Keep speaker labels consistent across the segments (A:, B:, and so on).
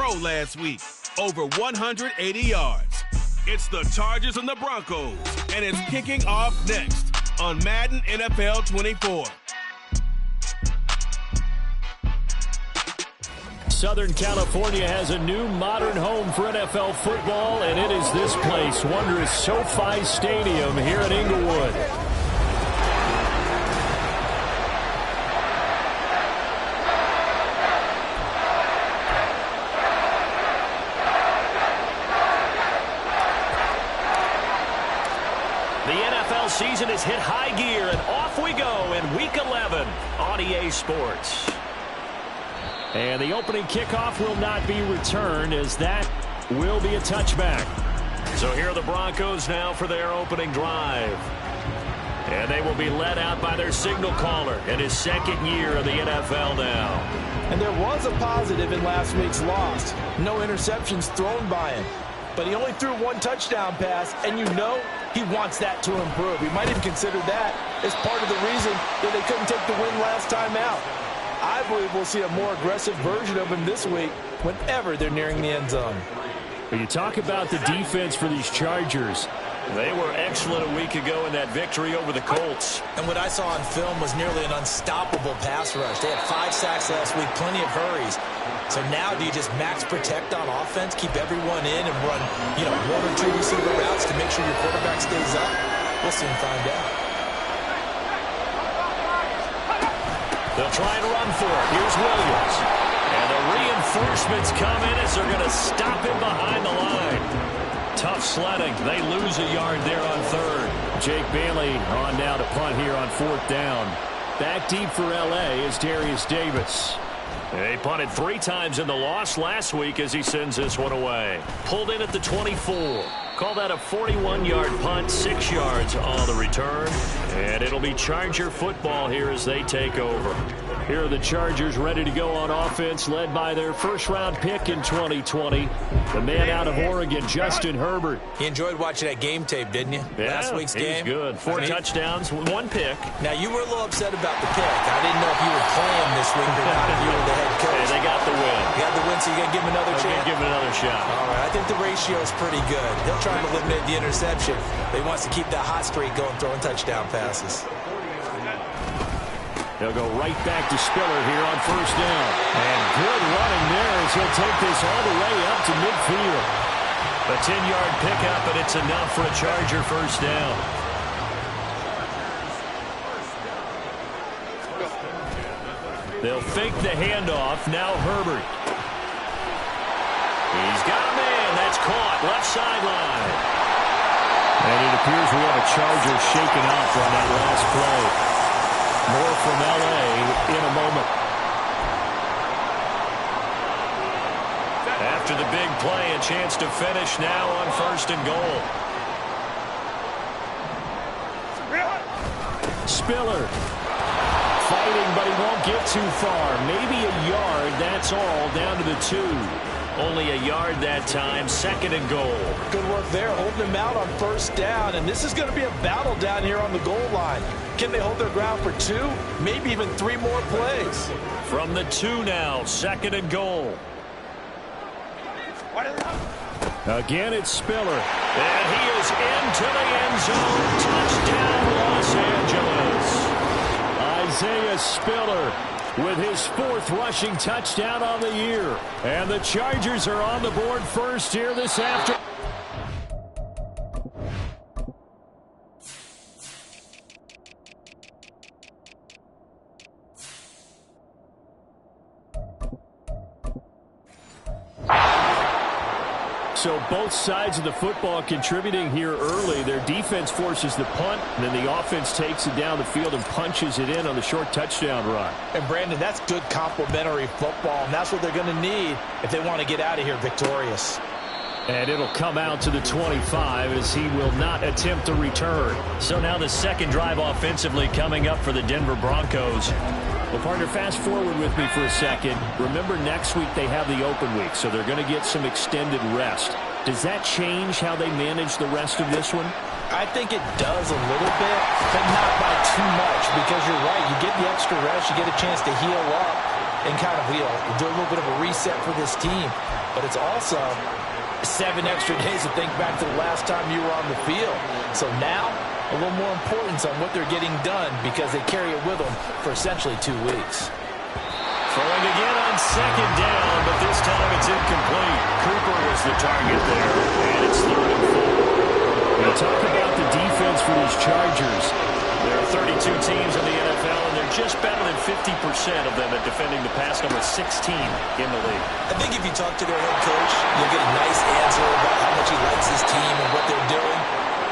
A: throw last week, over 180 yards. It's the Chargers and the Broncos, and it's kicking off next on Madden NFL 24.
B: Southern California has a new modern home for NFL football, and it is this place, wondrous SoFi Stadium here in Inglewood.
C: The NFL season has hit high gear, and off we go in Week 11 on EA Sports.
B: And the opening kickoff will not be returned, as that will be a touchback.
C: So here are the Broncos now for their opening drive. And they will be led out by their signal caller in his second year of the NFL now.
D: And there was a positive in last week's loss. No interceptions thrown by him. But he only threw one touchdown pass, and you know he wants that to improve. He might even consider that as part of the reason that they couldn't take the win last time out. I believe we'll see a more aggressive version of him this week whenever they're nearing the end zone.
B: When you talk about the defense for these Chargers,
C: they were excellent a week ago in that victory over the Colts.
D: And what I saw on film was nearly an unstoppable pass rush. They had 5 sacks last week, plenty of hurries. So now do you just max protect on offense, keep everyone in, and run, 1 or 2 receiver routes to make sure your quarterback stays up? We'll soon find out.
C: They'll try and run for it. Here's Williams. And the reinforcements come in as they're going to stop him behind the line. Tough sledding. They lose a yard there on third.
B: Jake Bailey on now to punt here on 4th down. Back deep for L.A. is Darius Davis.
C: They punted 3 times in the loss last week as he sends this one away. Pulled in at the 24. Call that a 41-yard punt, 6 yards on the return. And it'll be Charger football here as they take over.
B: Here are the Chargers ready to go on offense, led by their first-round pick in 2020, the man out of Oregon, Justin Herbert.
D: You enjoyed watching that game tape, didn't you?
C: Yeah,
D: last week's game.
C: He was good. 4 touchdowns, 1 pick.
D: Now, you were a little upset about the pick. I didn't know if you were playing this week or not if you were the head coach.
C: Hey, they got the win.
D: You got the win, so you got to give him another chance?
C: Give him another shot.
D: All right, I think the ratio is pretty good. He'll try to eliminate the interception, but he wants to keep that hot streak going, throwing touchdown passes.
B: They'll go right back to Spiller here on 1st down. And good running there as he'll take this all the way up to midfield.
C: A 10-yard pickup, and it's enough for a Charger first down. They'll fake the handoff. Now Herbert. He's got a man. That's caught. Left sideline.
B: And it appears we have a Charger shaken up on that last play. More from L.A. in a moment.
C: After the big play, a chance to finish now on 1st and goal.
B: Spiller fighting, but he won't get too far. Maybe a yard, that's all, down to the 2.
C: Only a yard that time, 2nd and goal.
D: Good work there, holding him out on 1st down, and this is going to be a battle down here on the goal line. Can they hold their ground for 2, maybe even 3 more plays?
C: From the 2 now, 2nd and goal.
B: Again, it's Spiller.
C: And he is into the end zone. Touchdown, Los Angeles.
B: Isaiah Spiller with his 4th rushing touchdown on the year. And the Chargers are on the board first here this afternoon. So both sides of the football contributing here early. Their defense forces the punt, and then the offense takes it down the field and punches it in on the short touchdown run.
D: And, Brandon, that's good complementary football, and that's what they're going to need if they want to get out of here victorious.
B: And it'll come out to the 25 as he will not attempt to return.
C: So now the 2nd drive offensively coming up for the Denver Broncos.
B: Well, partner, fast forward with me for a second. Remember, next week they have the open week, so they're going to get some extended rest. Does that change how they manage the rest of this one?
D: I think it does a little bit, but not by too much, because you're right. You get the extra rest, you get a chance to heal up, and kind of, do a little bit of a reset for this team. But it's also 7 extra days to think back to the last time you were on the field. So now, a little more importance on what they're getting done because they carry it with them for essentially 2 weeks.
C: Throwing again on second down, but this time it's incomplete. Cooper was the target there, and it's 3rd and 4.
B: We'll talk about the defense for these Chargers.
C: There are 32 teams in the NFL, and they're just better than 50% of them at defending the pass, number 16 in the league.
D: I think if you talk to their head coach, you'll get a nice answer about how much he likes his team and what they're doing.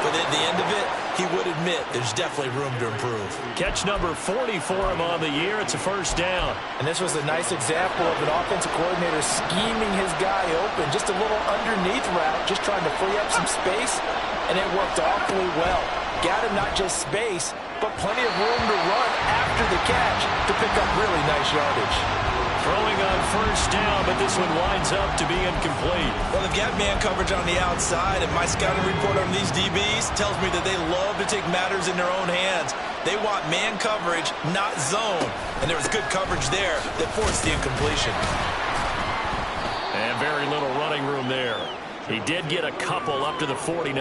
D: But at the end of it, he would admit there's definitely room to improve.
C: Catch number 40 for him on the year. It's a 1st down.
D: And this was a nice example of an offensive coordinator scheming his guy open. Just a little underneath route, just trying to free up some space. And it worked awfully well. Got him not just space, but plenty of room to run after the catch to pick up really nice yardage.
C: Throwing on 1st down, but this one winds up to be incomplete.
D: Well, they've got man coverage on the outside, and my scouting report on these DBs tells me that they love to take matters in their own hands. They want man coverage, not zone. And there was good coverage there that forced the incompletion.
C: And very little running room there. He did get a couple up to the 49.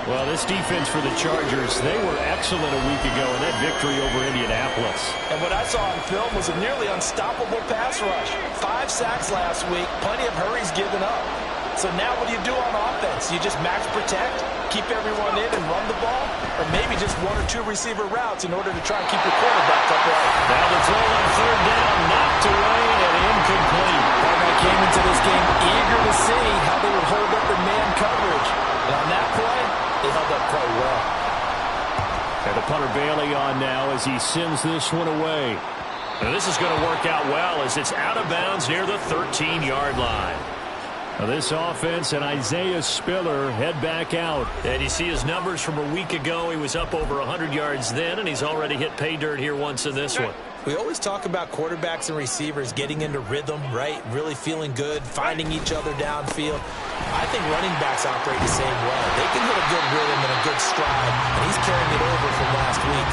B: Well, this defense for the Chargers, they were excellent a week ago in that victory over Indianapolis.
D: And what I saw on film was a nearly unstoppable pass rush. 5 sacks last week, plenty of hurries given up. So now what do you do on offense? You just max protect, keep everyone in and run the ball? Or maybe just 1 or 2 receiver routes in order to try and keep your quarterback upright?
C: Now the throw on 3rd down, knocked away and incomplete.
D: Cardinal came into this game eager to see how they would hold up in man coverage. And on that play, they held up quite well.
B: And the punter Bailey on now as he sends this one away.
C: Now this is going to work out well as it's out of bounds near the 13-yard line.
B: Now this offense and Isaiah Spiller head back out.
C: And you see his numbers from a week ago. He was up over 100 yards then, and he's already hit pay dirt here once in this one.
D: We always talk about quarterbacks and receivers getting into rhythm, right? Really feeling good, finding each other downfield. I think running backs operate the same way. They can hit a good rhythm and a good stride, and he's carrying it over from last week.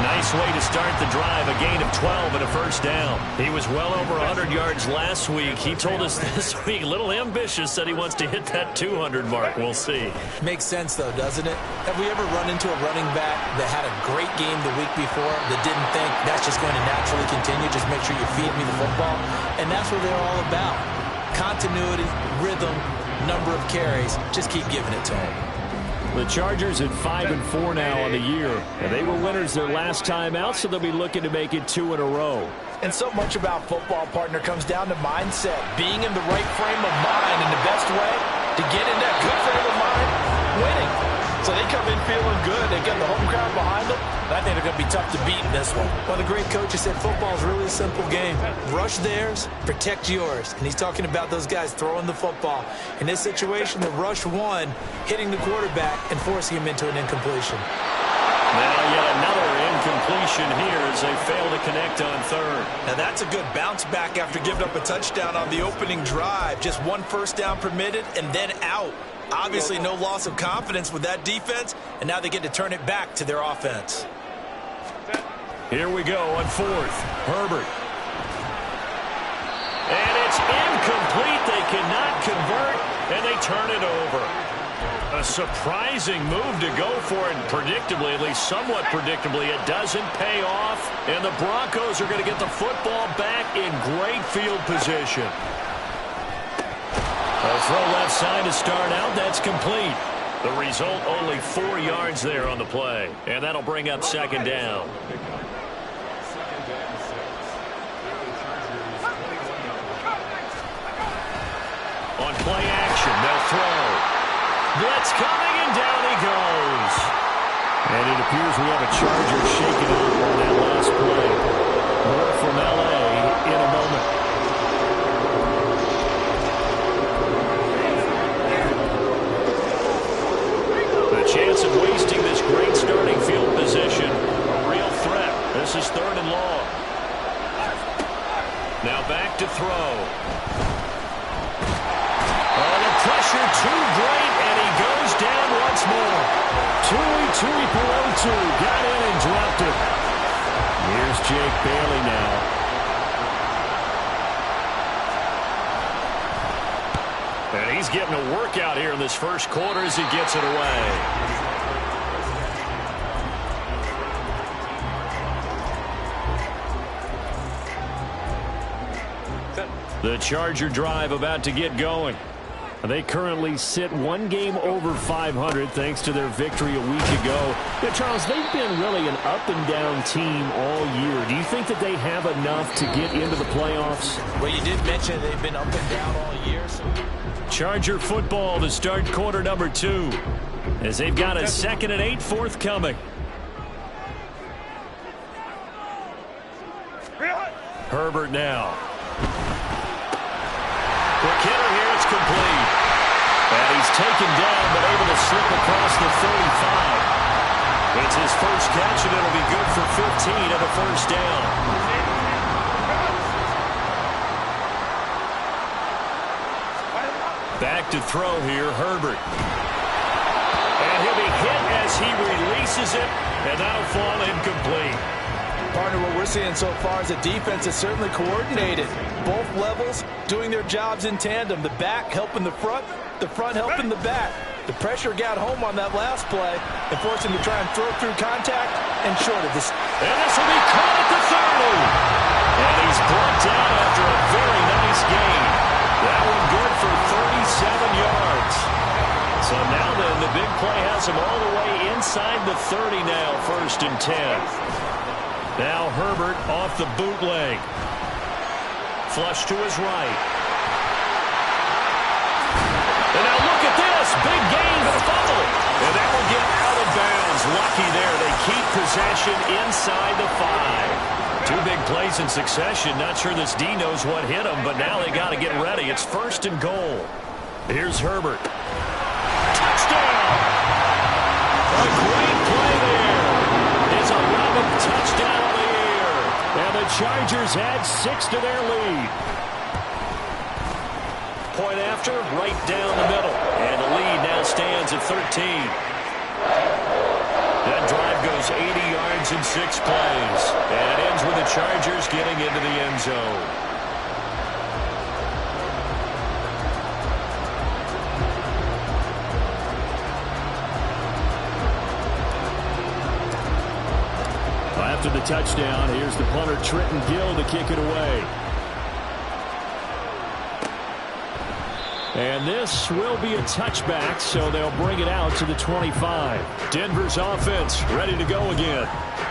C: Nice way to start the drive, a gain of 12 and a 1st down. He was well over 100 yards last week. He told us this week, a little ambitious, said he wants to hit that 200 mark. We'll see.
D: Makes sense, though, doesn't it? Have we ever run into a running back that had a great game the week before that didn't think that's just going to naturally continue, just make sure you feed me the football? And that's what they're all about. Continuity, rhythm, number of carries. Just keep giving it to them.
B: The Chargers at 5-4 now on the year. And they were winners their last time out, so they'll be looking to make it 2 in a row.
D: And so much about football, partner, comes down to mindset. Being in the right frame of mind, and the best way to get in that good frame of mind, winning. So they come in feeling good. They get the home crowd behind them. And I think they're going to be tough to beat in this one. Well, the great coach has said football is really a simple game. Rush theirs, protect yours. And he's talking about those guys throwing the football. In this situation, the rush one, hitting the quarterback and forcing him into an incompletion.
C: Now yet another incompletion here as they fail to connect on 3rd.
D: Now that's a good bounce back after giving up a touchdown on the opening drive. Just 1 1st down permitted and then out. Obviously no loss of confidence with that defense, and now they get to turn it back to their offense.
C: Here we go on 4th. Herbert. And it's incomplete. They cannot convert, and they turn it over. A surprising move to go for it, and predictably, at least somewhat predictably, it doesn't pay off, and the Broncos are going to get the football back in great field position. A throw left side to start out. That's complete. The result, only 4 yards there on the play, and that'll bring up 2nd down. On play action, they'll throw. Blitz coming, and down he goes.
B: And it appears we have a Charger shaken up on that last play. More from L.A. in a moment.
C: The chance of wasting this great starting field position, a real threat. This is 3rd and long. Now back to throw. Oh, the pressure too great, and he goes down once more.
B: Tui Pelotu got in and dropped it. Here's Jake Bailey now.
C: And he's getting a workout here in this first quarter as he gets it away. The Charger drive about to get going.
B: They currently sit one game over 500 thanks to their victory a week ago. Now, Charles, they've been really an up-and-down team all year. Do you think that they have enough to get into the playoffs?
D: Well, you did mention they've been up and down all year.
C: Charger football to start quarter number 2 as they've got a 2nd and 8 forthcoming. Herbert now. Quick hitter here, it's complete. And he's taken down, but able to slip across the 35. It's his first catch, and it'll be good for 15 and a first down. Back to throw here, Herbert. And he'll be hit as he releases it, and that'll fall incomplete.
D: Partner, what we're seeing so far is the defense is certainly coordinated. Both levels doing their jobs in tandem. The back helping the front helping the back. The pressure got home on that last play and forced him to try and throw through contact and shorted this.
C: And this will be caught at the 30. And he's brought down after a very nice gain. That one good for 37 yards. So now then, the big play has him all the way inside the 30 now, 1st and 10. Now Herbert off the bootleg. Flush to his right. And now look at this. Big gain, but a fumble. And that will get out of bounds. Lucky there. They keep possession inside the 5. 2 big plays in succession. Not sure this D knows what hit him, but now they got to get ready. It's 1st and goal. Here's Herbert. Touchdown! A great play there. It's a 11th touchdown on the year. And the Chargers add 6 to their lead. Point after, right down the middle. And the lead now stands at 13. That drive goes 80 yards in 6 plays. And it ends with the Chargers getting into the end zone.
B: After the touchdown, here's the punter, Trenton Gill, to kick it away. And this will be a touchback, so they'll bring it out to the 25. Denver's offense ready to go again.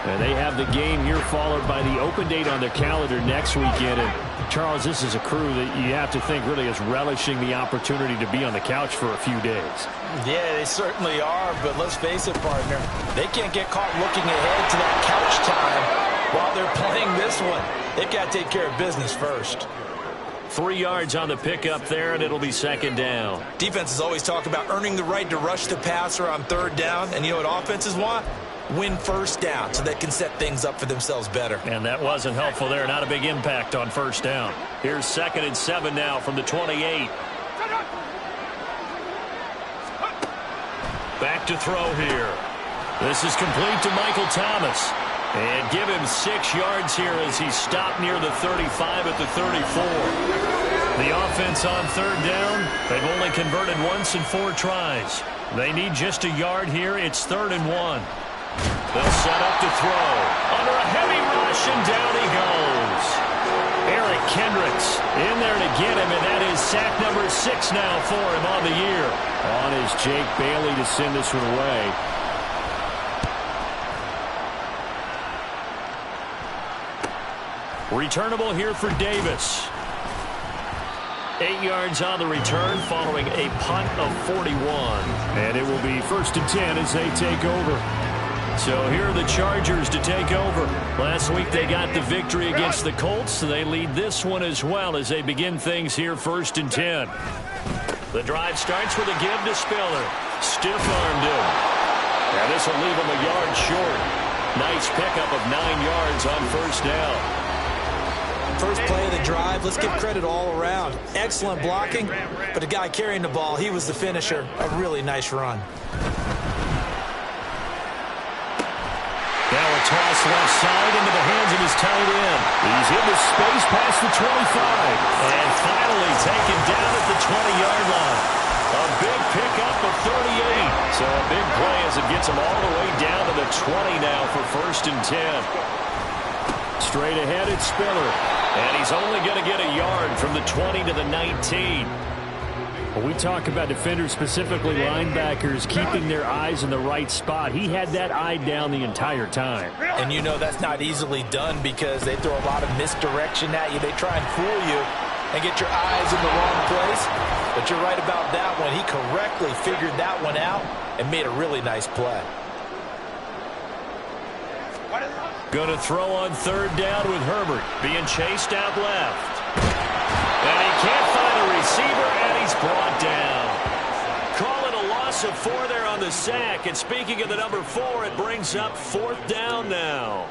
B: And they have the game here followed by the open date on their calendar next weekend. And Charles, this is a crew that you have to think really is relishing the opportunity to be on the couch for a few days.
D: Yeah, they certainly are, but let's face it, partner. They can't get caught looking ahead to that couch time while they're playing this one. They've got to take care of business first.
C: 3 yards on the pickup there, and it'll be 2nd down.
D: Defenses always talk about earning the right to rush the passer on 3rd down, and you know what offenses want? Win 1st down so they can set things up for themselves better.
C: And that wasn't helpful there. Not a big impact on 1st down. Here's 2nd and 7 now from the 28. Back to throw here. This is complete to Michael Thomas. And give him 6 yards here as he's stopped near the 35 at the 34. The offense on 3rd down, they've only converted once in 4 tries. They need just a yard here. It's 3rd and 1. They'll set up to throw. Under a heavy rush, and down he goes. Eric Kendricks in there to get him, and that is sack number 6 now for him on the year.
B: On is Jake Bailey to send this one away.
C: Returnable here for Davis. 8 yards on the return following a punt of 41.
B: And it will be 1st and 10 as they take over.
C: So here are the Chargers to take over. Last week they got the victory against the Colts, so they lead this one as well as they begin things here 1st and 10. The drive starts with a give to Spiller. Stiff-armed him. And this will leave him a yard short. Nice pickup of 9 yards on 1st down.
D: First play of the drive, let's give credit all around. Excellent blocking, but the guy carrying the ball, he was the finisher. A really nice run.
B: Now a toss left side into the hands of his tight end. He's into space past the 25.
C: And finally taken down at the 20-yard line. A big pickup of 38. So a big play as it gets him all the way down to the 20 now for 1st and 10.
B: Straight ahead, it's Spiller.
C: And he's only going to get a yard from the 20 to the 19.
B: When we talk about defenders, specifically linebackers, keeping their eyes in the right spot, he had that eye down the entire time.
D: And you know that's not easily done because they throw a lot of misdirection at you. They try and fool you and get your eyes in the wrong place. But you're right about that one. He correctly figured that one out and made a really nice play.
C: Going to throw on 3rd down with Herbert being chased out left. And he can't find a receiver, and he's brought down. Calling a loss of 4 there on the sack. And speaking of the number 4, it brings up 4th down now.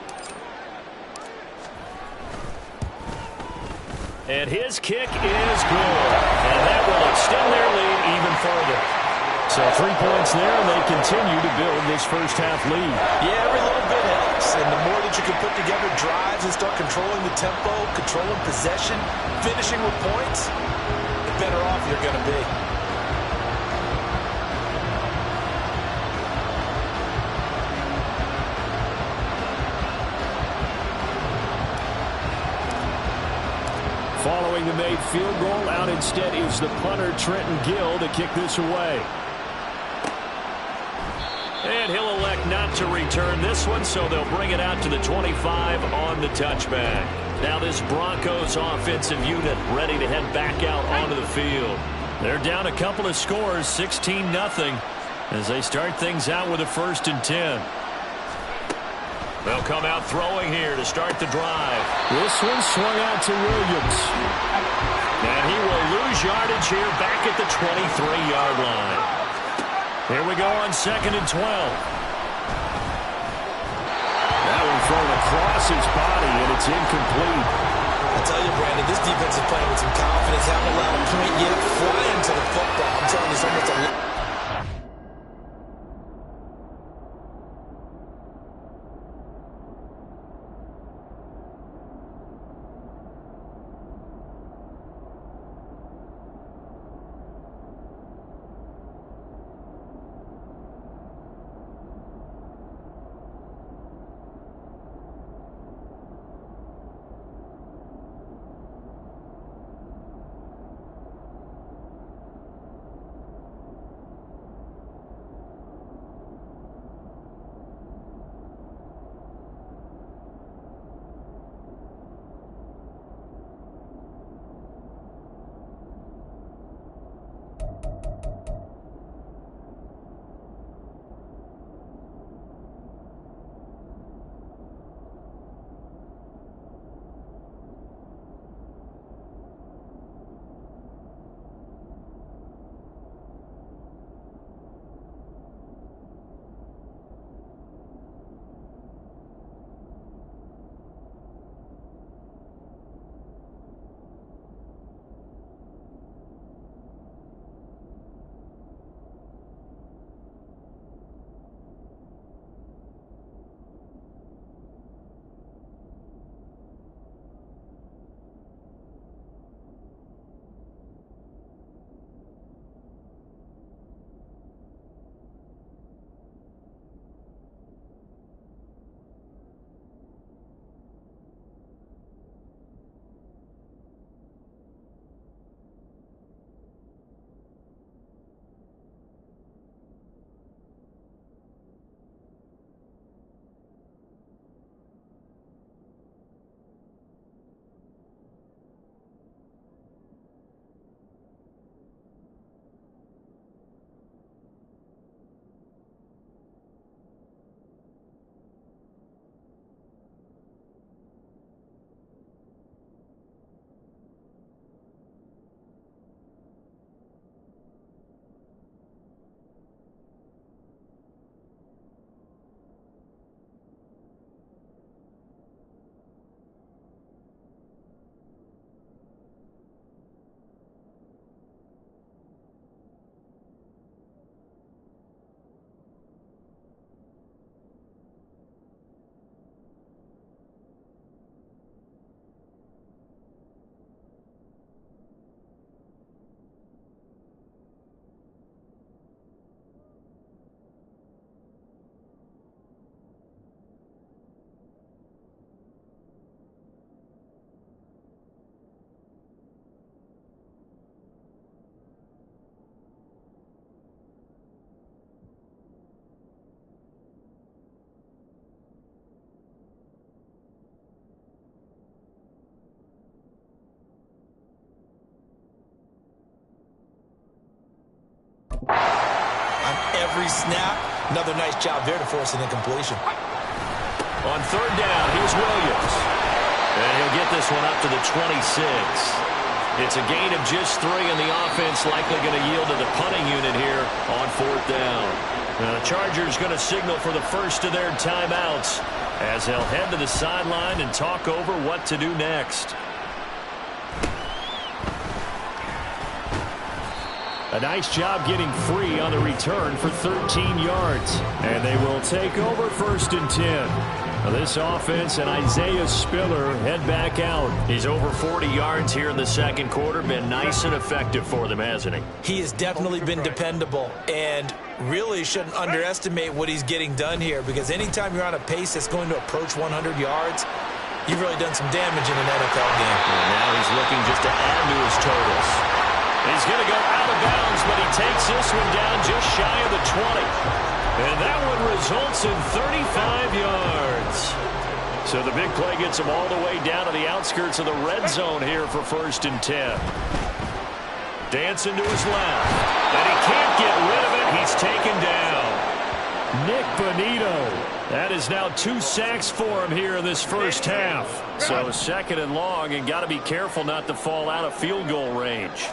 C: And his kick is good. And that will extend their lead even further.
B: So 3 points there, and they continue to build this first half lead.
D: Yeah, every little bit helps. And the more that you can put together drives and start controlling the tempo, controlling possession, finishing with points, the better off you're going to be.
B: Following the made field goal, out instead is the punter, Trenton Gill, to kick this away.
C: And he'll elect not to return this one, so they'll bring it out to the 25 on the touchback. Now this Broncos offensive unit ready to head back out onto the field. They're down a couple of scores, 16-0, as they start things out with a 1st and 10. They'll come out throwing here to start the drive.
B: This one swung out to Williams.
C: And he will lose yardage here back at the 23-yard line. Here we go on 2nd and 12.
B: That one thrown across his body, and it's incomplete.
D: I tell you, Brandon, this defense is playing with some confidence. Haven't allowed a point yet. Flying to the football. I'm telling you, it's almost a... every snap. Another nice job there to force an incompletion.
C: On third down, here's Williams. And he'll get this one up to the 26. It's a gain of just 3, and the offense likely going to yield to the punting unit here on fourth down. Now the Chargers going to signal for the first of their timeouts as they'll head to the sideline and talk over what to do next.
B: A nice job getting free on the return for 13 yards. And they will take over first and 10. Now this offense and Isaiah Spiller head back out.
C: He's over 40 yards here in the second quarter. Been nice and effective for them, hasn't he?
D: He has definitely been dependable, and really shouldn't underestimate what he's getting done here, because anytime you're on a pace that's going to approach 100 yards, you've really done some damage in an NFL game.
C: And now he's looking just to add to his totals. He's going to go out of bounds, but he takes this one down just shy of the 20. And that one results in 35 yards. So the big play gets him all the way down to the outskirts of the red zone here for first and 10. Dancing to his left. And he can't get rid of it. He's taken down.
B: Nick Bonito. That is now 2 sacks for him here in this first half.
C: So second and long, and got to be careful not to fall out of field goal range.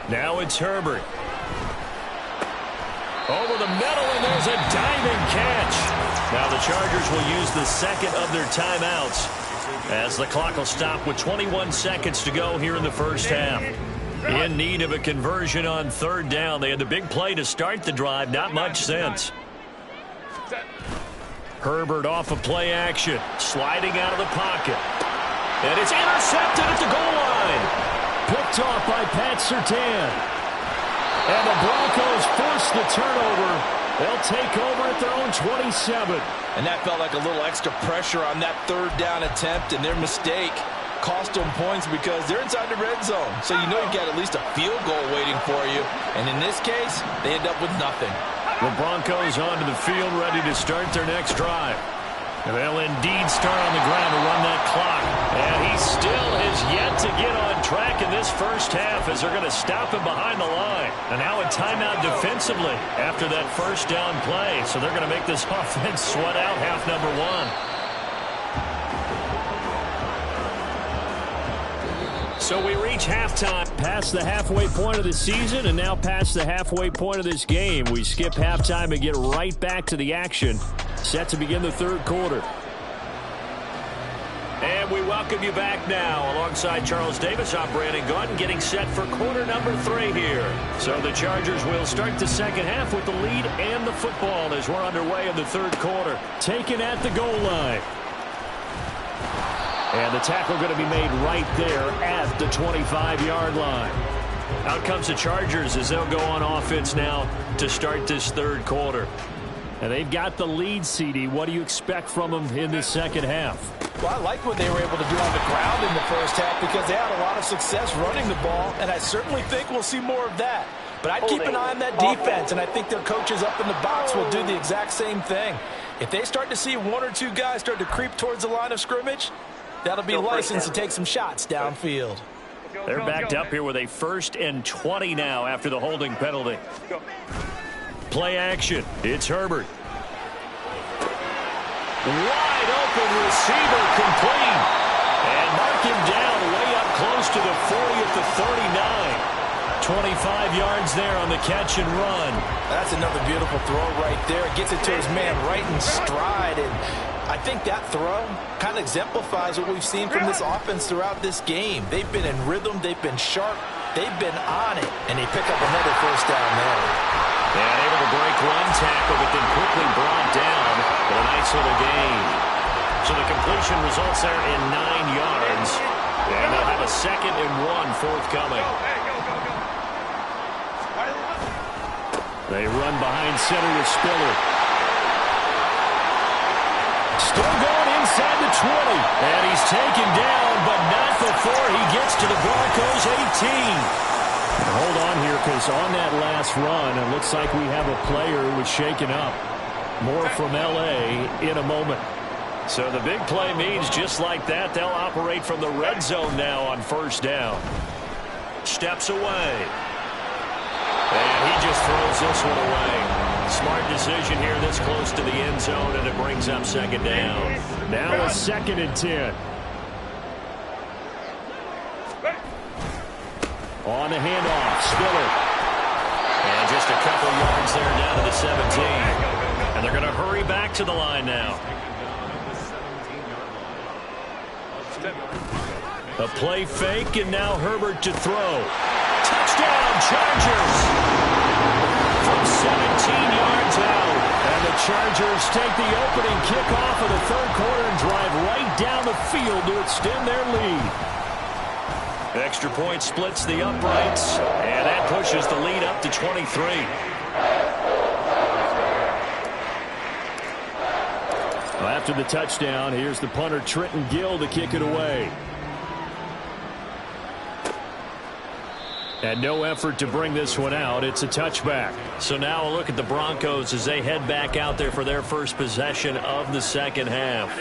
B: Now it's Herbert. Over the middle, and there's a diving catch.
C: Now the Chargers will use the second of their timeouts as the clock will stop with 21 seconds to go here in the first half. In need of a conversion on third down. They had the big play to start the drive. Not much sense. Herbert off of play action. Sliding out of the pocket. And it's intercepted at the goal line.
B: Picked off by Pat Surtain. And the Broncos force the turnover. They'll take over at their own 27.
D: And that felt like a little extra pressure on that third down attempt, and their mistake cost them points because they're inside the red zone. So you know you've got at least a field goal waiting for you. And in this case, they end up with nothing.
B: The Broncos onto the field ready to start their next drive. And they'll indeed start on the ground to run that clock.
C: And he still has yet to get on track in this first half as they're going to stop him behind the line. And now a timeout defensively after that first down play. So they're going to make this offense sweat out half number 1. So we reach halftime.
B: Past the halfway point of the season and now past the halfway point of this game. We skip halftime and get right back to the action. Set to begin the third quarter.
C: And we welcome you back now. Alongside Charles Davis, I'm Brandon Gaudin, getting set for quarter number 3 here. So the Chargers will start the second half with the lead and the football as we're underway in the third quarter.
B: Taken at the goal line. And the tackle going to be made right there at the 25-yard line.
C: Out comes the Chargers as they'll go on offense now to start this third quarter.
B: And they've got the lead, CD. What do you expect from them in the second half?
D: Well, I like what they were able to do on the ground in the first half because they had a lot of success running the ball, and I certainly think we'll see more of that. But I'd keep an eye on that defense, and I think their coaches up in the box will do the exact same thing. If they start to see 1 or 2 guys start to creep towards the line of scrimmage, that'll be licensed to take some shots downfield.
C: They're backed up here with a 1st and 20 now after the holding penalty. Play action. It's Herbert. Wide open receiver complete. And mark him down way up close to the 40 at the 39. 25 yards there on the catch and run.
D: That's another beautiful throw right there. Gets it to his man right in stride. And I think that throw kind of exemplifies what we've seen from this offense throughout this game. They've been in rhythm. They've been sharp. They've been on it. And they pick up another first down there.
C: And able to break one tackle, but then quickly brought down. But a nice little gain. So the completion results there in 9 yards. And they'll have a 2nd and 1 forthcoming.
B: They run behind center with Spiller. Still going inside the 20.
C: And he's taken down, but not before he gets to the Broncos 18.
B: Hold on here, because on that last run, it looks like we have a player who was shaken up. More from L.A. in a moment.
C: So the big play means just like that, they'll operate from the red zone now on first down. Steps away. And he just throws this one away. Smart decision here this close to the end zone, and it brings up second down.
B: Now a 2nd and 10. On the handoff, Spiller.
C: And just a couple yards there down to the 17. And they're going to hurry back to the line now. A play fake, and now Herbert to throw. Touchdown, Chargers! From 17 yards out.
B: And the Chargers take the opening kickoff of the third quarter and drive right down the field to extend their lead.
C: Extra point splits the uprights, and that pushes the lead up to 23.
B: After the touchdown, here's the punter Trenton Gill to kick it away. And no effort to bring this one out. It's a touchback.
C: So now a look at the Broncos as they head back out there for their first possession of the second half.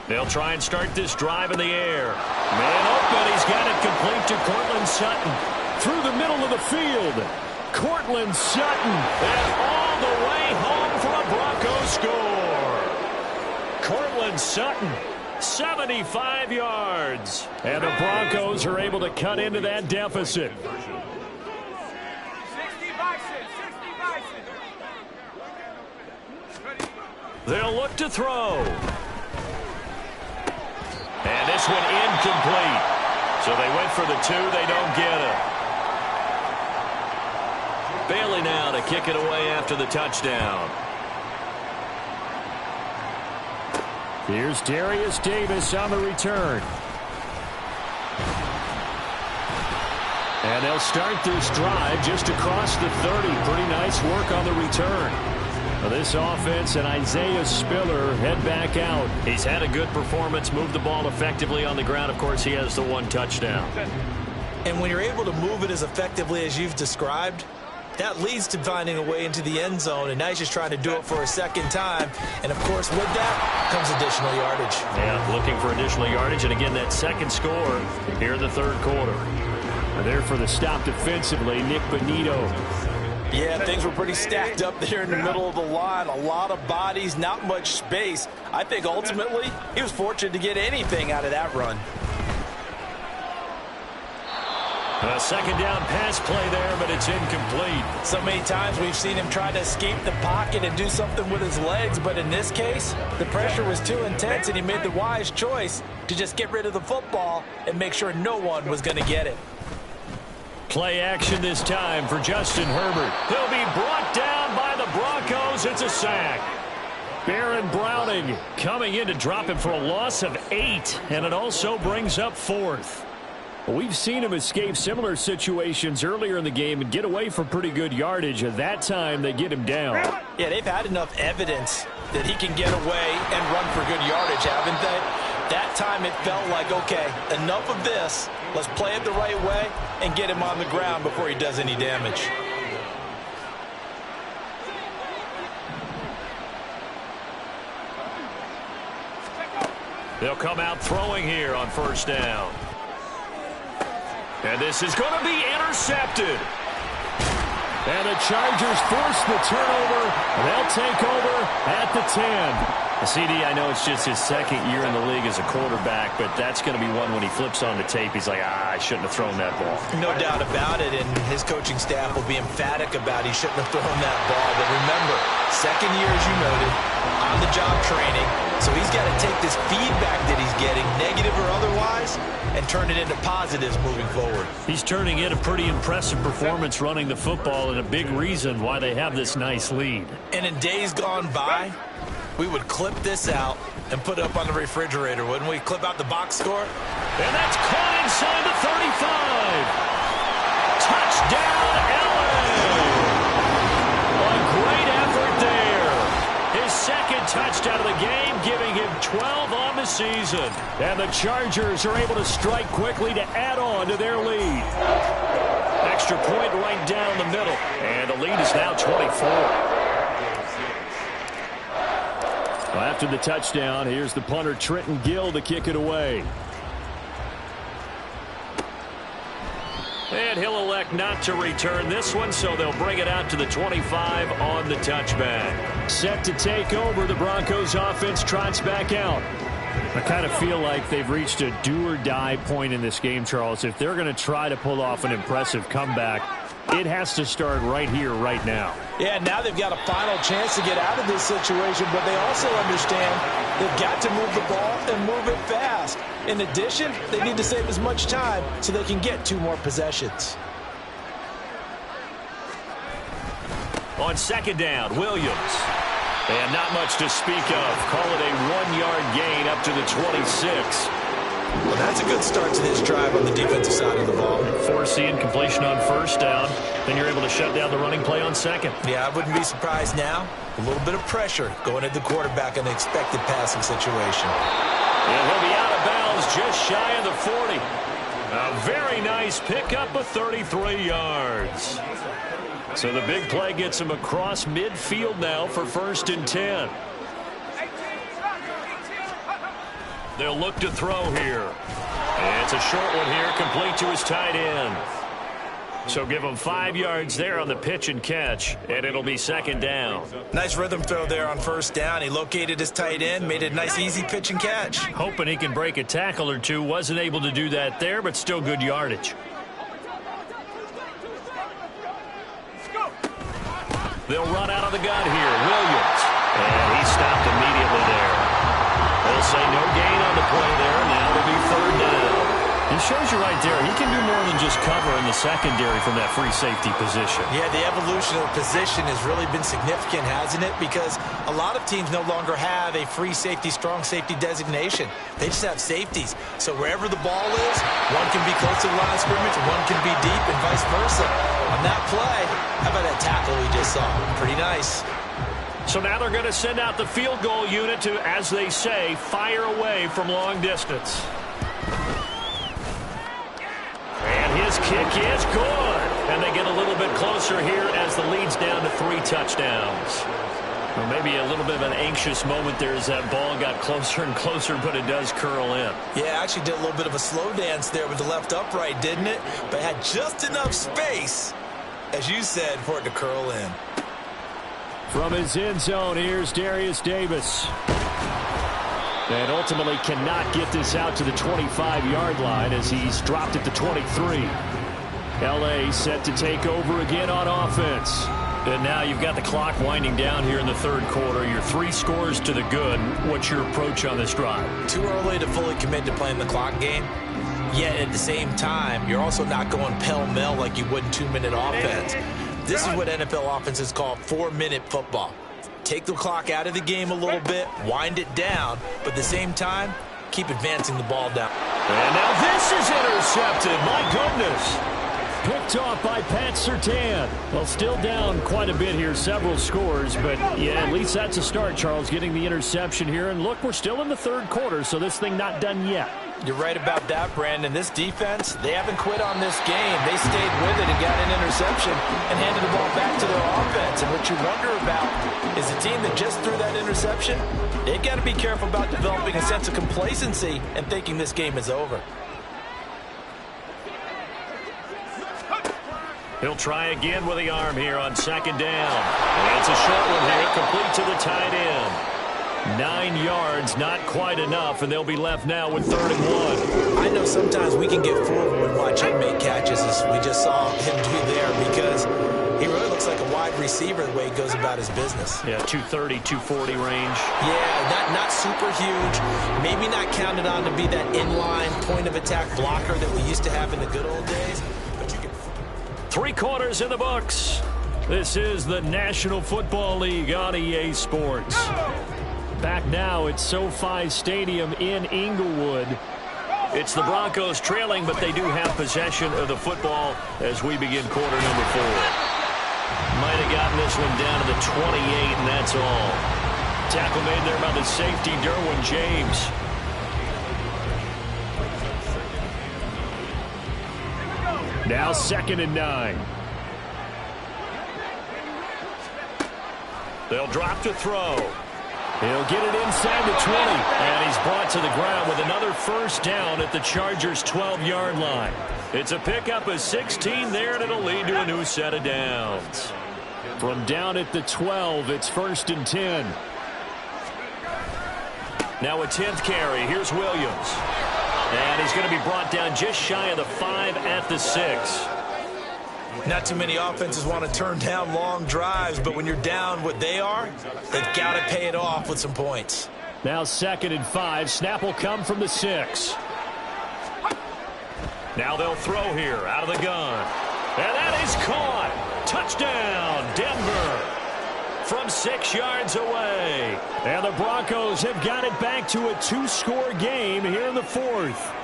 C: They'll try and start this drive in the air. Man open, he's got it complete to Courtland Sutton.
B: Through the middle of the field, Courtland Sutton.
C: And all the way home for a Broncos score. Courtland Sutton, 75 yards.
B: And the Broncos are able to cut into that deficit.
C: They'll look to throw. And this one incomplete. So they went for the 2. They don't get it. Bailey now to kick it away after the touchdown.
B: Here's Darius Davis on the return. And they'll start this drive just across the 30. Pretty nice work on the return. This offense and Isaiah Spiller head back out.
C: He's had a good performance, moved the ball effectively on the ground. Of course, he has the 1 touchdown.
D: And when you're able to move it as effectively as you've described, that leads to finding a way into the end zone, and now he's just trying to do it for a second time. And, of course, with that comes additional yardage.
C: Yeah, looking for additional yardage, and again, that second score here in the third quarter.
B: And there for the stop defensively, Nick Bonito.
D: Yeah, things were pretty stacked up there in the middle of the line. A lot of bodies, not much space. I think ultimately he was fortunate to get anything out of that run.
C: A second down pass play there, but it's incomplete.
D: So many times we've seen him try to escape the pocket and do something with his legs, but in this case, the pressure was too intense and he made the wise choice to just get rid of the football and make sure no one was going to get it.
C: Play action this time for Justin Herbert. He'll be brought down by the Broncos. It's a sack.
B: Baron Browning coming in to drop him for a loss of 8, and it also brings up 4th. We've seen him escape similar situations earlier in the game and get away from pretty good yardage. At that time, they get him down.
D: Yeah, they've had enough evidence that he can get away and run for good yardage, haven't they? That time it felt like, okay, enough of this. Let's play it the right way and get him on the ground before he does any damage.
C: They'll come out throwing here on first down. And this is going to be intercepted.
B: And the Chargers force the turnover. They'll take over at the 10.
C: CD, I know it's just his second year in the league as a quarterback, but that's going to be one when he flips on the tape. He's like, I shouldn't have thrown that ball.
D: No doubt about it, and his coaching staff will be emphatic about he shouldn't have thrown that ball. But remember, second year, as you noted, on-the-job training. So he's got to take this feedback that he's getting, negative or otherwise, and turn it into positives moving forward.
C: He's turning in a pretty impressive performance running the football, and a big reason why they have this nice lead.
D: And in days gone by, we would clip this out and put it up on the refrigerator, wouldn't we? Clip out the box score.
C: And that's caught inside the 35. Touchdown, LA! A great effort there. His second touchdown of the game, giving him 12 on the season.
B: And the Chargers are able to strike quickly to add on to their lead.
C: Extra point right down the middle. And the lead is now 24.
B: After the touchdown, here's the punter Trenton Gill to kick it away.
C: And he'll elect not to return this one, so they'll bring it out to the 25 on the touchback.
B: Set to take over, the Broncos offense trots back out. I kind of feel like they've reached a do-or-die point in this game, Charles. If they're going to try to pull off an impressive comeback, it has to start right here, right now.
D: Yeah, now they've got a final chance to get out of this situation, but they also understand they've got to move the ball and move it fast. In addition, they need to save as much time so they can get 2 more possessions.
C: On second down, Williams. And not much to speak of. Call it a 1-yard gain up to the 26.
D: Well, that's a good start to this drive on the defensive side of the ball.
C: Forcing completion on first down. Then you're able to shut down the running play on second.
D: Yeah, I wouldn't be surprised now. A little bit of pressure going at the quarterback in an expected passing situation.
C: And he'll be out of bounds just shy of the 40. A very nice pickup of 33 yards. So the big play gets him across midfield now for 1st and 10. They'll look to throw here. And it's a short one here, complete to his tight end. So give him 5 yards there on the pitch and catch, and it'll be 2nd down.
D: Nice rhythm throw there on 1st down. He located his tight end, made it a nice, easy pitch and catch.
C: Hoping he can break a tackle or two. Wasn't able to do that there, but still good yardage. They'll run out of the gun here. Williams. And he stopped immediately there. They'll say no gain on the play there. Now it'll be 3rd down. It shows you right there, he can do more than just cover in the secondary from that free safety position.
D: Yeah, the evolution of the position has really been significant, hasn't it? Because a lot of teams no longer have a free safety, strong safety designation. They just have safeties. So wherever the ball is, one can be close to the line of scrimmage, one can be deep, and vice versa. On that play, how about that tackle we just saw? Pretty nice.
C: So now they're going to send out the field goal unit to, as they say, fire away from long distance. And his kick is good. And they get a little bit closer here as the lead's down to 3 touchdowns. Well, maybe a little bit of an anxious moment there as that ball got closer and closer, but it does curl in.
D: Yeah, actually did a little bit of a slow dance there with the left upright, didn't it? But had just enough space, as you said, for it to curl in.
B: From his end zone, here's Darius Davis. And ultimately cannot get this out to the 25-yard line as he's dropped at the 23. L.A. set to take over again on offense. And now you've got the clock winding down here in the 3rd quarter. You're 3 scores to the good. What's your approach on this drive?
D: Too early to fully commit to playing the clock game. Yet at the same time, you're also not going pell-mell like you would in 2-minute offense. This is what NFL offenses call 4-minute football. Take the clock out of the game a little bit, wind it down, but at the same time, keep advancing the ball down.
C: And now this is intercepted. My goodness.
B: Picked off by Pat Surtain. Well, still down quite a bit here, several scores, but yeah, at least that's a start, Charles, getting the interception here. And look, we're still in the 3rd quarter, so this thing not done yet.
D: You're right about that, Brandon. This defense, they haven't quit on this game. They stayed with it and got an interception and handed the ball back to their offense. And what you wonder about is the team that just threw that interception, they've got to be careful about developing a sense of complacency and thinking this game is over.
C: He'll try again with the arm here on 2nd down. And it's a short one here, complete to the tight end. 9 yards, not quite enough, and they'll be left now with 3rd and 1.
D: I know sometimes we can get fooled when we watch him make catches, as we just saw him do there, because he really looks like a wide receiver the way he goes about his business.
C: Yeah, 230, 240 range.
D: Yeah, not super huge. Maybe not counted on to be that inline point-of-attack blocker that we used to have in the good old days.
C: 3 quarters in the books. This is the National Football League on EA Sports. Back now at SoFi Stadium in Inglewood. It's the Broncos trailing, but they do have possession of the football as we begin quarter number 4. Might have gotten this one down to the 28, and that's all. Tackle made there by the safety, Derwin James.
B: Now 2nd and 9.
C: They'll drop to throw.
B: He'll get it inside the 20, and he's
C: brought to the ground with another first down at the Chargers' 12-yard line. It's a pickup of 16 there, and it'll lead to a new set of downs.
B: From down at the 12, it's 1st and 10.
C: Now a 10th carry. Here's Williams. And he's going to be brought down just shy of the 5 at the 6.
D: Not too many offenses want to turn down long drives, but when you're down what they are, they've got to pay it off with some points.
B: Now 2nd and 5. Snap will come from the 6.
C: Now they'll throw here out of the gun. And that is caught. Touchdown, Denver. From 6 yards away.
B: And the Broncos have got it back to a 2-score game here in the 4th.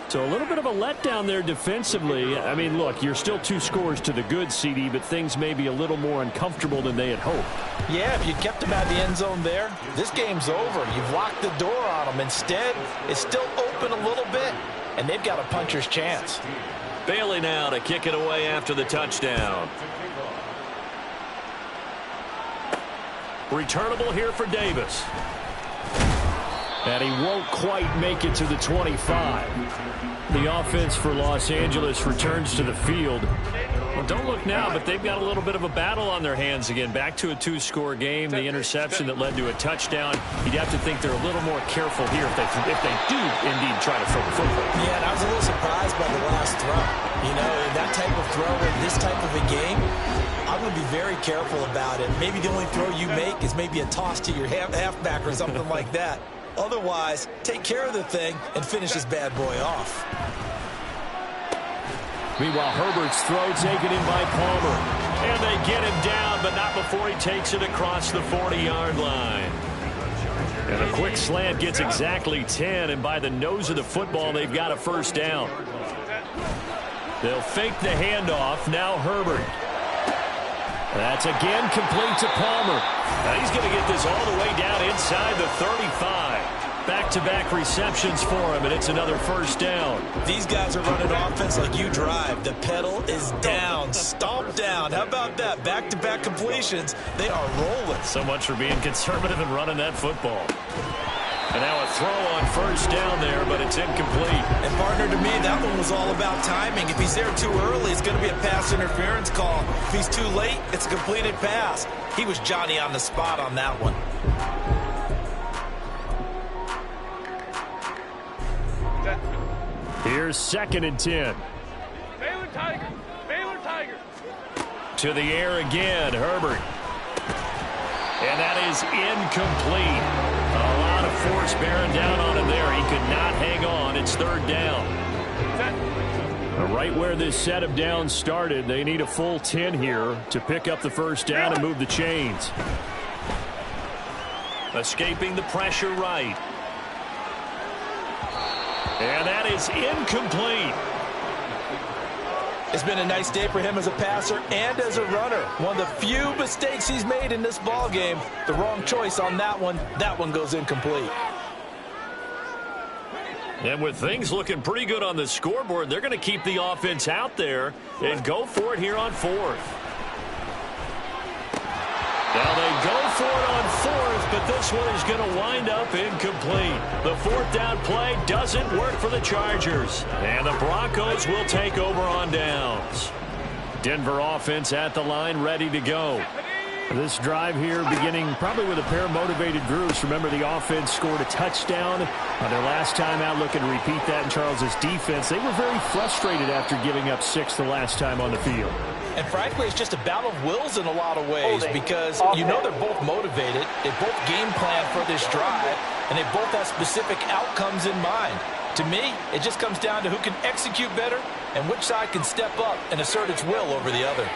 B: So a little bit of a letdown there defensively. I mean, look, you're still 2 scores to the good, CD, but things may be a little more uncomfortable than they had hoped.
D: Yeah, if you kept them out of the end zone there, this game's over. You've locked the door on them. Instead, it's still open a little bit, and they've got a puncher's chance.
C: Bailey now to kick it away after the touchdown. Returnable here for Davis.
B: And he won't quite make it to the 25. The offense for Los Angeles returns to the field.
C: Well, don't look now, but they've got a little bit of a battle on their hands again. Back to a 2-score game. The interception that led to a touchdown. You'd have to think they're a little more careful here if they do indeed try to throw the football.
D: Yeah, and I was a little surprised by the last throw. You know, that type of throw in this type of a game, I'm going to be very careful about it. Maybe the only throw you make is maybe a toss to your halfback or something like that. Otherwise, take care of the thing and finish this bad boy off.
B: Meanwhile, Herbert's throw taken in by Palmer.
C: And they get him down, but not before he takes it across the 40-yard line.
B: And a quick slant gets exactly 10, and by the nose of the football, they've got a first down.
C: They'll fake the handoff. Now Herbert.
B: That's again complete to Palmer.
C: Now he's going to get this all the way down inside the 35. Back-to-back receptions for him, and it's another first down.
D: These guys are running offense like you drive. The pedal is down, stomp down. How about that? Back-to-back completions. They are rolling.
C: So much for being conservative and running that football. And now a throw on first down there, but it's incomplete.
D: And partner, to me, that one was all about timing. If he's there too early, it's going to be a pass interference call. If he's too late, it's a completed pass. He was Johnny on the spot on that one.
B: Here's 2nd and 10.
E: Baylor Tigers. Baylor Tigers.
C: To the air again, Herbert. And that is incomplete. A lot of force bearing down on him there. He could not hang on. It's 3rd down.
B: Right where this set of downs started, they need a full 10 here to pick up the first down and move the chains.
C: Escaping the pressure right. And that is incomplete.
D: It's been a nice day for him as a passer and as a runner. One of the few mistakes he's made in this ball game. The wrong choice on that one. That one goes incomplete.
C: And with things looking pretty good on the scoreboard, they're going to keep the offense out there and go for it here on 4th. Now they go for it on 4th, but this one is going to wind up incomplete. The 4th down play doesn't work for the Chargers. And the Broncos will take over on downs.
B: Denver offense at the line, ready to go. This drive here beginning probably with a pair of motivated groups. Remember, the offense scored a touchdown on their last time out, looking to repeat that in Charles's defense. They were very frustrated after giving up 6 the last time on the field.
D: And frankly, it's just a battle of wills in a lot of ways because you know they're both motivated. They both game plan for this drive, and they both have specific outcomes in mind. To me, it just comes down to who can execute better and which side can step up and assert its will over the other.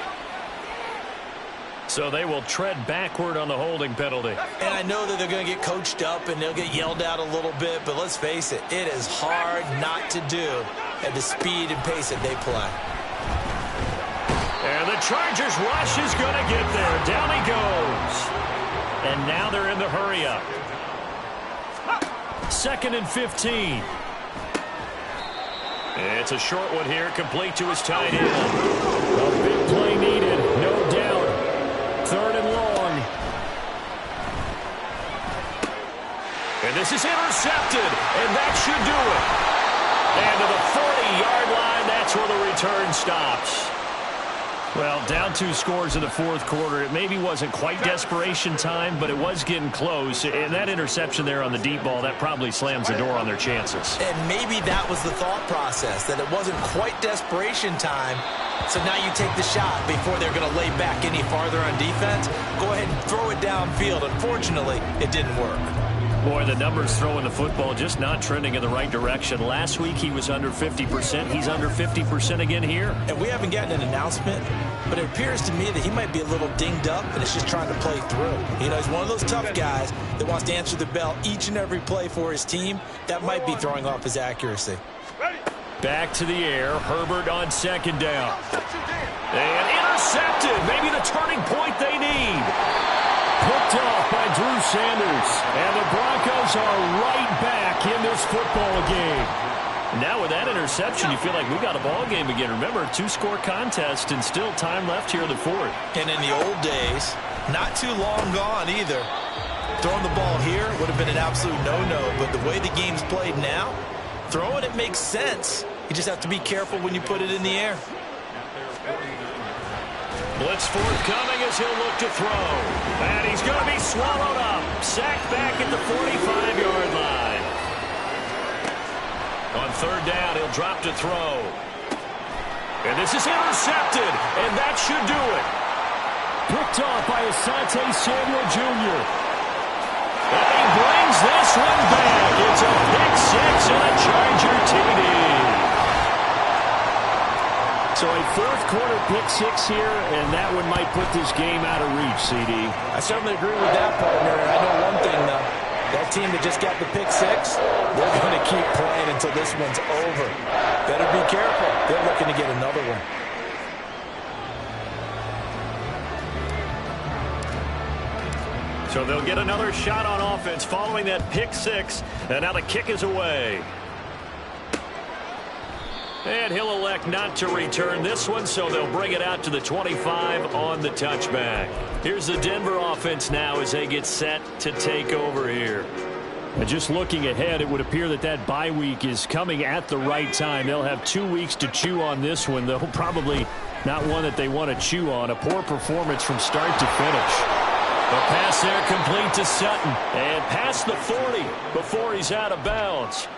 C: So they will tread backward on the holding penalty.
D: And I know that they're going to get coached up and they'll get yelled at a little bit, but let's face it, it is hard not to do at the speed and pace that they play.
C: And the Chargers rush is going to get there. Down he goes. And now they're in the hurry-up. 2nd and 15. It's a short one here, complete to his tight end.
B: A big play needed, no doubt. 3rd and long.
C: And this is intercepted, and that should do it. And to the 40-yard line, that's where the return stops.
B: Well, down 2 scores in the fourth quarter. It maybe wasn't quite desperation time, but it was getting close. And that interception there on the deep ball, that probably slams the door on their chances.
D: And maybe that was the thought process, that it wasn't quite desperation time. So now you take the shot before they're going to lay back any farther on defense. Go ahead and throw it downfield. Unfortunately, it didn't work.
B: Boy, the numbers throwing the football just not trending in the right direction. Last week he was under 50%. He's under 50% again here.
D: And we haven't gotten an announcement, but it appears to me that he might be a little dinged up and is just trying to play through. You know, he's one of those tough guys that wants to answer the bell each and every play for his team. That might be throwing off his accuracy.
B: Back to the air. Herbert on second down. And intercepted. Maybe the turning point they need. Picked off by Drew Sanders. And the Broncos are right back in this football game. Now with that interception, you feel like we got a ball game again. Remember, 2-score contest and still time left here in the fourth.
D: And in the old days, not too long gone either. Throwing the ball here would have been an absolute no-no. But the way the game's played now, throwing it makes sense. You just have to be careful when you put it in the air.
C: Blitz forthcoming as he'll look to throw. And he's going to be swallowed up. Sacked back at the 45-yard line. On third down, he'll drop to throw. And this is intercepted, and that should do it.
B: Picked off by Asante Samuel Jr.
C: And he brings this one back. It's a pick six and a Charger TD.
B: So a fourth-quarter pick six here, and that one might put this game out of reach, CD.
D: I certainly agree with that, partner. I know one thing, though. That team that just got the pick six, they're going to keep playing until this one's over. Better be careful. They're looking to get another one.
C: So they'll get another shot on offense following that pick six, and now the kick is away. And he'll elect not to return this one, so they'll bring it out to the 25 on the touchback. Here's the Denver offense now as they get set to take over here.
B: And just looking ahead, it would appear that that bye week is coming at the right time. They'll have 2 weeks to chew on this one, though probably not one that they want to chew on. A poor performance from start to finish.
C: The pass there complete to Sutton. And past the 40 before he's out of bounds.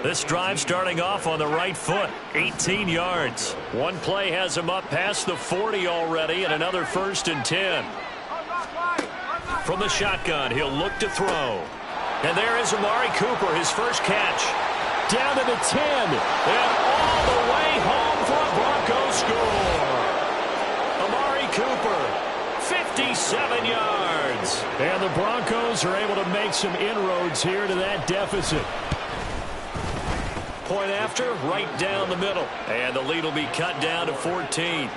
C: This drive starting off on the right foot, 18 yards. One play has him up past the 40 already, and another 1st and 10. From the shotgun, he'll look to throw. And there is Amari Cooper, his first catch.
B: Down to the 10.
C: And all the way home for a Broncos score. Amari Cooper, 57 yards.
B: And the Broncos are able to make some inroads here to that deficit.
C: Point after, right down the middle. And the lead will be cut down to 14.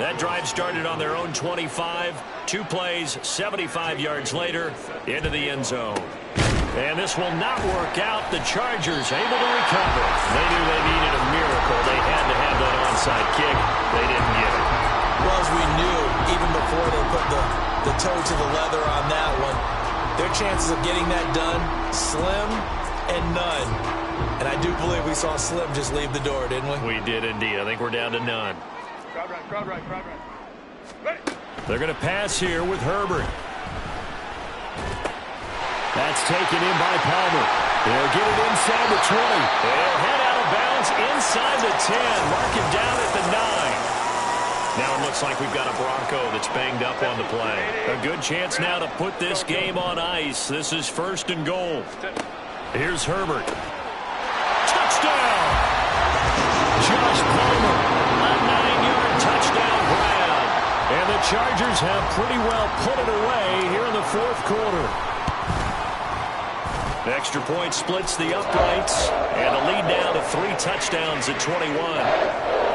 C: That drive started on their own 25. 2 plays, 75 yards later, into the end zone. And this will not work out. The Chargers able to recover. They knew they needed a miracle. They had to have that onside kick. They didn't get it.
D: Well, as we knew, even before they put the toe to the leather on that one, their chances of getting that done, slim and none. And I do believe we saw Slim just leave the door, didn't we?
C: We did indeed. I think we're down to none.
E: Crowd right, crowd right, crowd right. Ready.
B: They're going to pass here with Herbert. That's taken in by Palmer. They'll get it inside the 20.
C: They'll head out of bounds inside the 10. Mark him down at the 9. Now it looks like we've got a Bronco that's banged up on the play. A good chance now to put this game on ice. This is 1st and goal. Here's Herbert. Touchdown!
B: Josh Palmer, a 9-yard touchdown grab. And the Chargers have pretty well put it away here in the fourth quarter.
C: Extra point splits the uprights, and a lead now to 3 touchdowns at 21.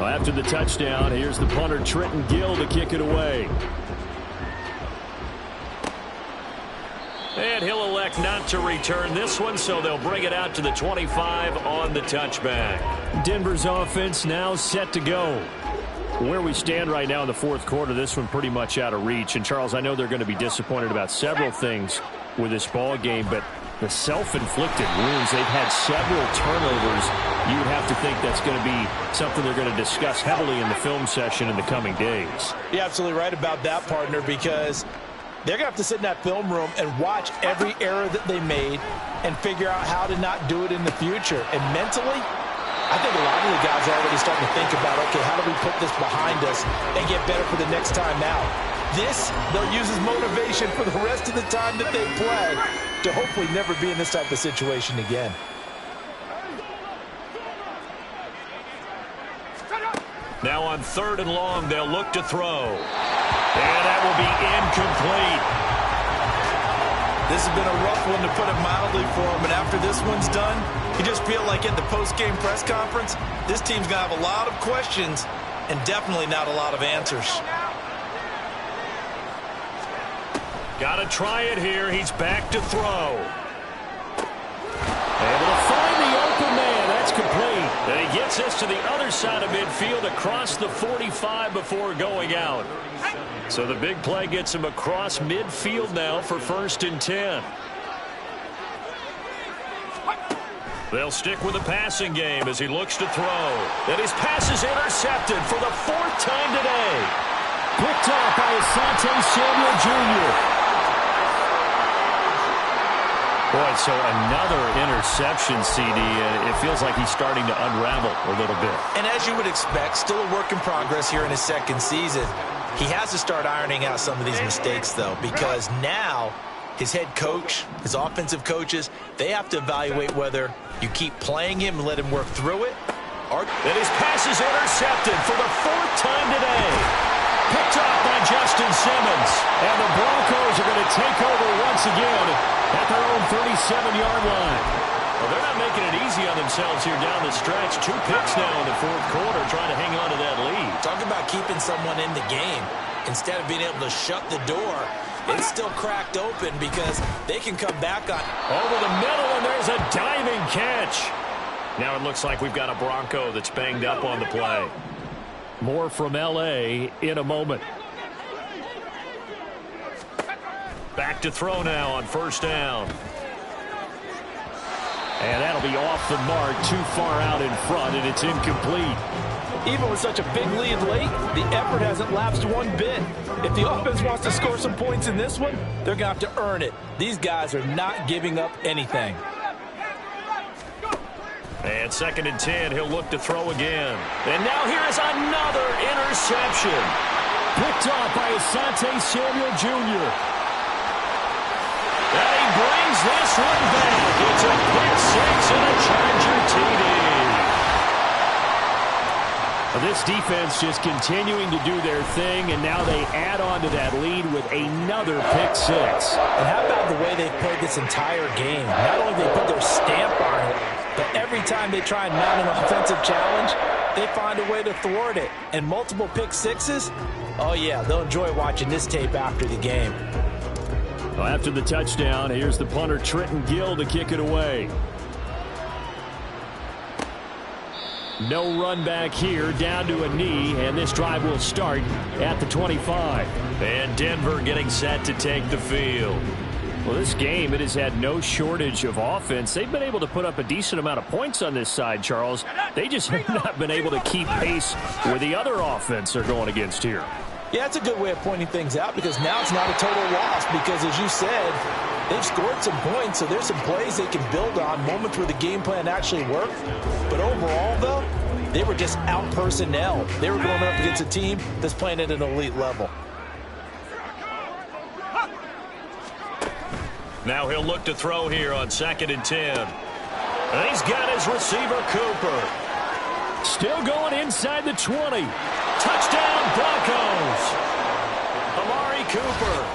B: After the touchdown, here's the punter Trenton Gill to kick it away.
C: And he'll elect expect not to return this one, so they'll bring it out to the 25 on the touchback.
B: Denver's offense now set to go. Where we stand right now in the fourth quarter, this one pretty much out of reach. And, Charles, I know they're going to be disappointed about several things with this ball game, but the self-inflicted wounds, they've had several turnovers. You would have to think that's going to be something they're going to discuss heavily in the film session in the coming days.
D: You're absolutely right about that, partner, because they're going to have to sit in that film room and watch every error that they made and figure out how to not do it in the future. And mentally, I think a lot of the guys are already starting to think about, okay, how do we put this behind us and get better for the next time out? This, they'll use as motivation for the rest of the time that they play to hopefully never be in this type of situation again.
C: Now on 3rd and long, they'll look to throw. And that will be incomplete.
D: This has been a rough one, to put it mildly, for him. And after this one's done, you just feel like at the post-game press conference, this team's going to have a lot of questions and definitely not a lot of answers.
C: Got to try it here. He's back to throw.
B: Able to find the open man. That's complete.
C: And he gets this to the other side of midfield across the 45 before going out. So the big play gets him across midfield now for 1st and 10. They'll stick with the passing game as he looks to throw. And his pass is intercepted for the 4th time today.
B: Picked off by Asante Samuel Jr. Boy, so another interception, CD. It feels like he's starting to unravel a little bit.
D: And as you would expect, still a work in progress here in his 2nd season. He has to start ironing out some of these mistakes, though, because now his head coach, his offensive coaches, they have to evaluate whether you keep playing him and let him work through it.
C: And his pass is intercepted for the 4th time today. Picked off by Justin Simmons.
B: And the Broncos are going to take over once again at their own 37-yard line.
C: Well, they're not making it easy on themselves here down the stretch. 2 picks now in the 4th quarter, trying to hang on to that lead.
D: Talk about keeping someone in the game. Instead of being able to shut the door, it's still cracked open because they can come back on.
C: Over the middle, and there's a diving catch. Now it looks like we've got a Bronco that's banged up on the play.
B: More from L.A. in a moment.
C: Back to throw now on 1st down.
B: And that'll be off the mark, too far out in front, and it's incomplete.
D: Even with such a big lead late, the effort hasn't lapsed one bit. If the offense wants to score some points in this one, they're going to have to earn it. These guys are not giving up anything.
C: And 2nd and 10, he'll look to throw again. And now here is another interception.
B: Picked off by Asante Samuel Jr.
C: And he brings this one back. It's a pick 6 and a Charger TD.
B: This defense just continuing to do their thing, and now they add on to that lead with another pick 6.
D: And how about the way they've played this entire game? Not only they put their stamp on it, but every time they try and mount an offensive challenge, they find a way to thwart it. And multiple pick 6s, oh yeah, they'll enjoy watching this tape after the game.
B: Well, after the touchdown, here's the punter Trenton Gill to kick it away. No run back here, down to a knee, and this drive will start at the 25.
C: And Denver getting set to take the field.
B: Well, this game, it has had no shortage of offense. They've been able to put up a decent amount of points on this side, Charles. They just have not been able to keep pace with the other offense they're going against here.
D: Yeah, it's a good way of pointing things out because now it's not a total loss because, as you said, they've scored some points, so there's some plays they can build on, moments where the game plan actually worked. But overall, though, they were just out-personnel. They were going up against a team that's playing at an elite level.
C: Now he'll look to throw here on 2nd and 10. And he's got his receiver, Cooper.
B: Still going inside the 20.
C: Touchdown, Broncos. Amari Cooper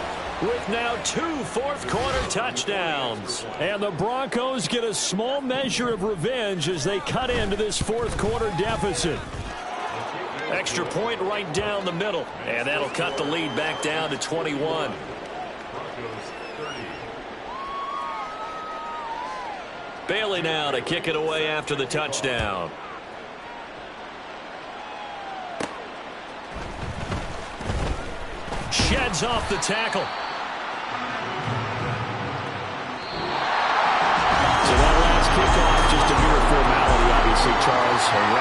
C: with now 2 fourth-quarter touchdowns.
B: And the Broncos get a small measure of revenge as they cut into this fourth-quarter deficit.
C: Extra point right down the middle. And that'll cut the lead back down to 21. Bailey now to kick it away after the touchdown. Sheds off the tackle.
B: So that last kickoff, just a mere formality, obviously, Charles.